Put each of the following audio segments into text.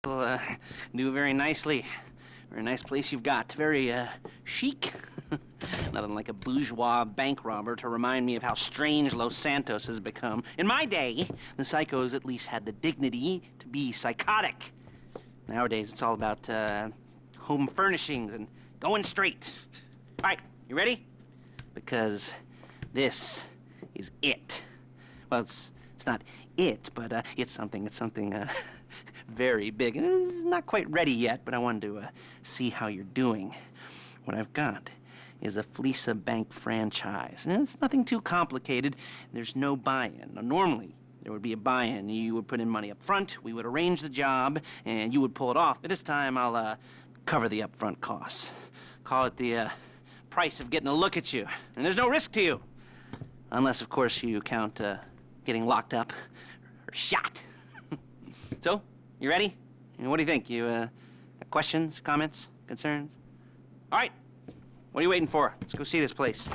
Do very nicely. Very nice place you've got. Very, chic. Nothing like a bourgeois bank robber to remind me of how strange Los Santos has become. In my day, the psychos at least had the dignity to be psychotic. Nowadays, it's all about, home furnishings and going straight. All right, you ready? Because this is it. Well, it's not it, but, it's something, very big. It's not quite ready yet, but I wanted to see how you're doing. What I've got is a fleeca bank franchise. And it's nothing too complicated. There's no buy-in. Now, normally, there would be a buy-in. You would put in money up front, we would arrange the job, and you would pull it off. But this time, I'll cover the upfront costs. Call it the price of getting a look at you. And there's no risk to you. Unless, of course, you count getting locked up or shot. So, you ready? What do you think? You got questions, comments, concerns? All right. What are you waiting for? Let's go see this place.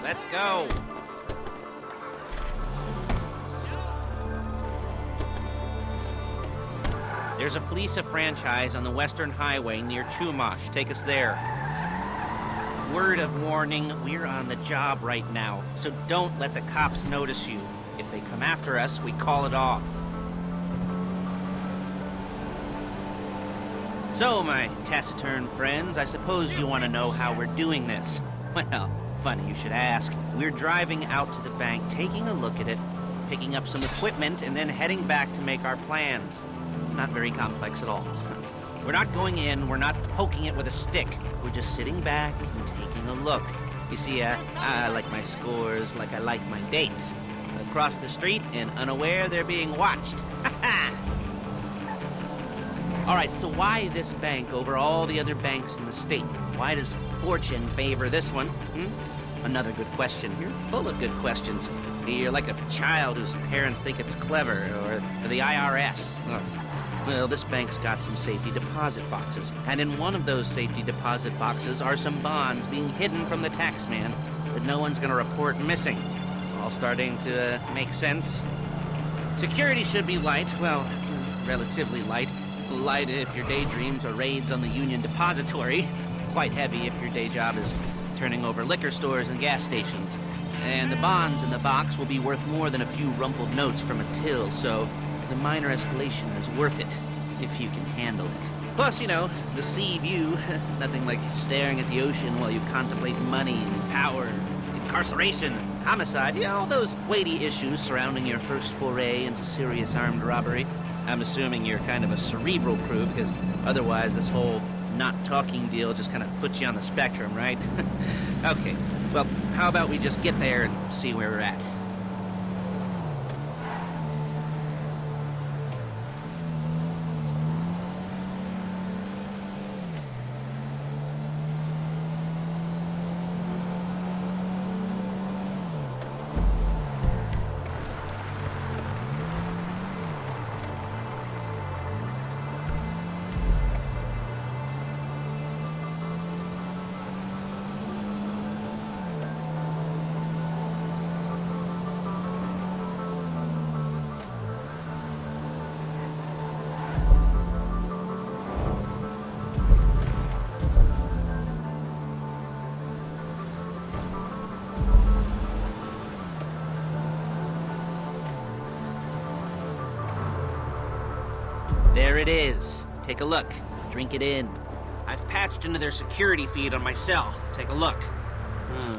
Let's go. There's a fleeca franchise on the Western Highway near Chumash. Take us there. Word of warning, we're on the job right now, so don't let the cops notice you. If they come after us, we call it off. So, my taciturn friends, I suppose you want to know how we're doing this. Well, funny you should ask. We're driving out to the bank, taking a look at it, picking up some equipment, and then heading back to make our plans. Not very complex at all. We're not going in, we're not poking it with a stick. We're just sitting back and taking a look. You see, I like my scores like I like my dates. Across the street and unaware they're being watched. All right, so why this bank over all the other banks in the state? Why does fortune favor this one? Another good question. You're full of good questions. You're like a child whose parents think it's clever, or the IRS. Well, this bank's got some safety deposit boxes, and in one of those safety deposit boxes are some bonds being hidden from the tax man that no one's gonna report missing. All starting to make sense. Security should be light, well, relatively light. Light if your daydreams are raids on the Union Depository. Quite heavy if your day job is turning over liquor stores and gas stations. And the bonds in the box will be worth more than a few rumpled notes from a till, so the minor escalation is worth it, if you can handle it. Plus, you know, the sea view, nothing like staring at the ocean while you contemplate money and power, incarceration, homicide, you know, all those weighty issues surrounding your first foray into serious armed robbery. I'm assuming you're kind of a cerebral crew, because otherwise this whole not talking deal just kind of puts you on the spectrum, right? Okay, well, how about we just get there and see where we're at? There it is. Take a look. Drink it in. I've patched into their security feed on my cell. Take a look.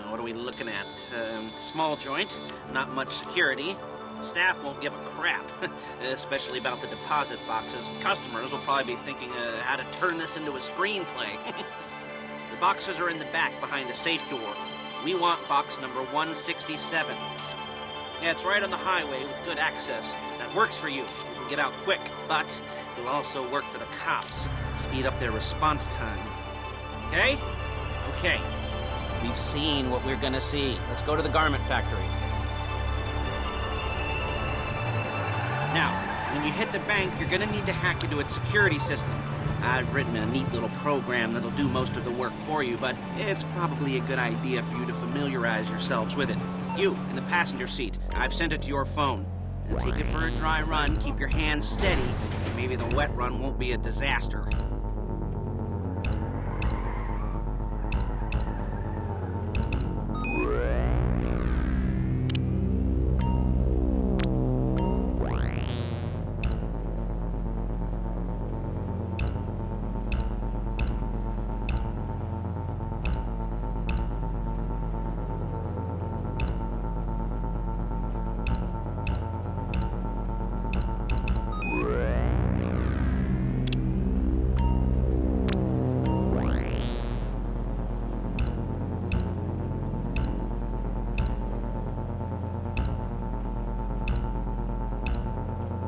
What are we looking at? Small joint, not much security. Staff won't give a crap, especially about the deposit boxes. Customers will probably be thinking how to turn this into a screenplay. The boxes are in the back behind a safe door. We want box number 167. Yeah, it's right on the highway with good access. That works for you. You can get out quick, but it'll also work for the cops. Speed up their response time. Okay? Okay. We've seen what we're gonna see. Let's go to the garment factory. Now, when you hit the bank, you're gonna need to hack into its security system. I've written a neat little program that'll do most of the work for you, but it's probably a good idea for you to familiarize yourselves with it. You, in the passenger seat, I've sent it to your phone. And take it for a dry run, keep your hands steady, and maybe the wet run won't be a disaster.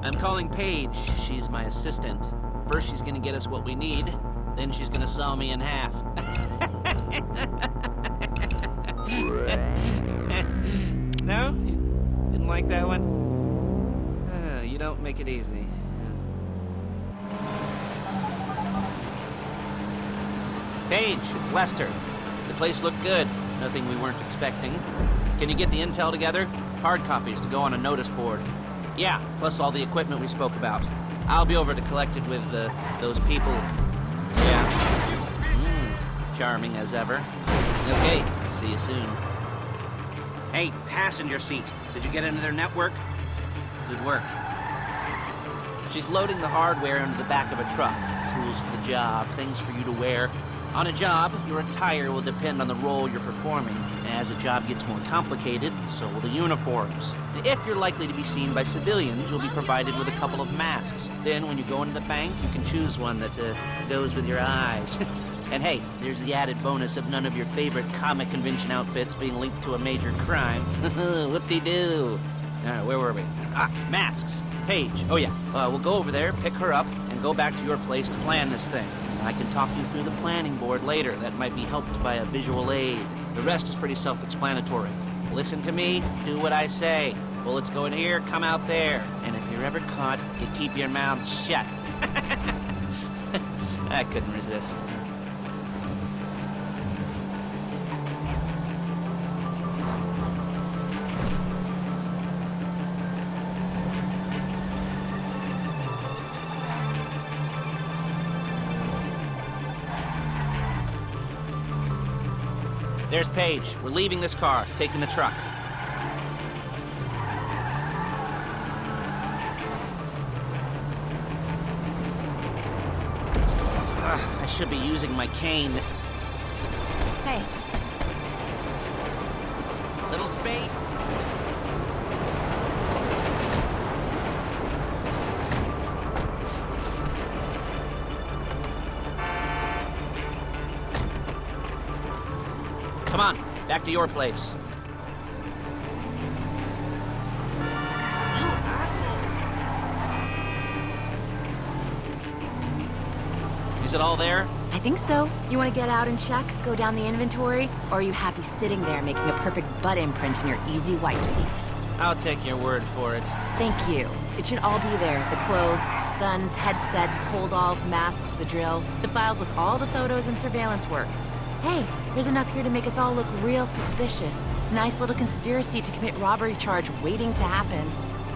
I'm calling Paige. She's my assistant. First, she's gonna get us what we need. Then she's gonna saw me in half. No? You didn't like that one? You don't make it easy. Paige, it's Lester. The place looked good. Nothing we weren't expecting. Can you get the intel together? Hard copies to go on a notice board. Yeah, plus all the equipment we spoke about. I'll be over to collect it with those people. Yeah. Charming as ever. Okay, see you soon. Hey, passenger seat. Did you get into their network? Good work. She's loading the hardware into the back of a truck. Tools for the job, things for you to wear. On a job, your attire will depend on the role you're performing. As the job gets more complicated, so will the uniforms. If you're likely to be seen by civilians, you'll be provided with a couple of masks. Then, when you go into the bank, you can choose one that goes with your eyes. And hey, there's the added bonus of none of your favorite comic convention outfits being linked to a major crime. Whoop-de-doo. Where were we? Masks. Paige. Oh yeah, we'll go over there, pick her up, and go back to your place to plan this thing. I can talk you through the planning board later. That might be helped by a visual aid. The rest is pretty self-explanatory. Listen to me, do what I say. Bullets go in here, come out there. And if you're ever caught, you keep your mouth shut. I couldn't resist. There's Paige. We're leaving this car, taking the truck. I should be using my cane. Hey. Little space. Come on, back to your place. You assholes! Is it all there? I think so. You want to get out and check, go down the inventory, or are you happy sitting there making a perfect butt imprint in your easy wipe seat? I'll take your word for it. Thank you. It should all be there. The clothes, guns, headsets, holdalls, masks, the drill, the files with all the photos and surveillance work. Hey, there's enough here to make us all look real suspicious. Nice little conspiracy to commit robbery charge waiting to happen.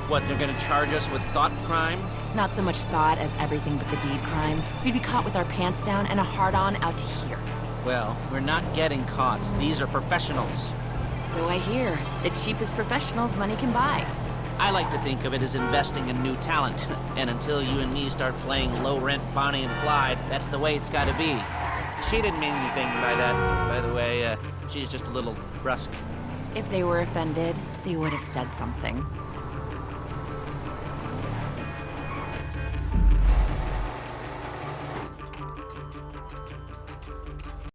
What, they're gonna charge us with thought crime? Not so much thought as everything but the deed crime. We'd be caught with our pants down and a hard-on out to here. Well, we're not getting caught. These are professionals. So I hear. The cheapest professionals money can buy. I like to think of it as investing in new talent. And until you and me start playing low-rent Bonnie and Clyde, that's the way it's gotta be. She didn't mean anything by that, by the way. She's just a little brusque. If they were offended, they would have said something.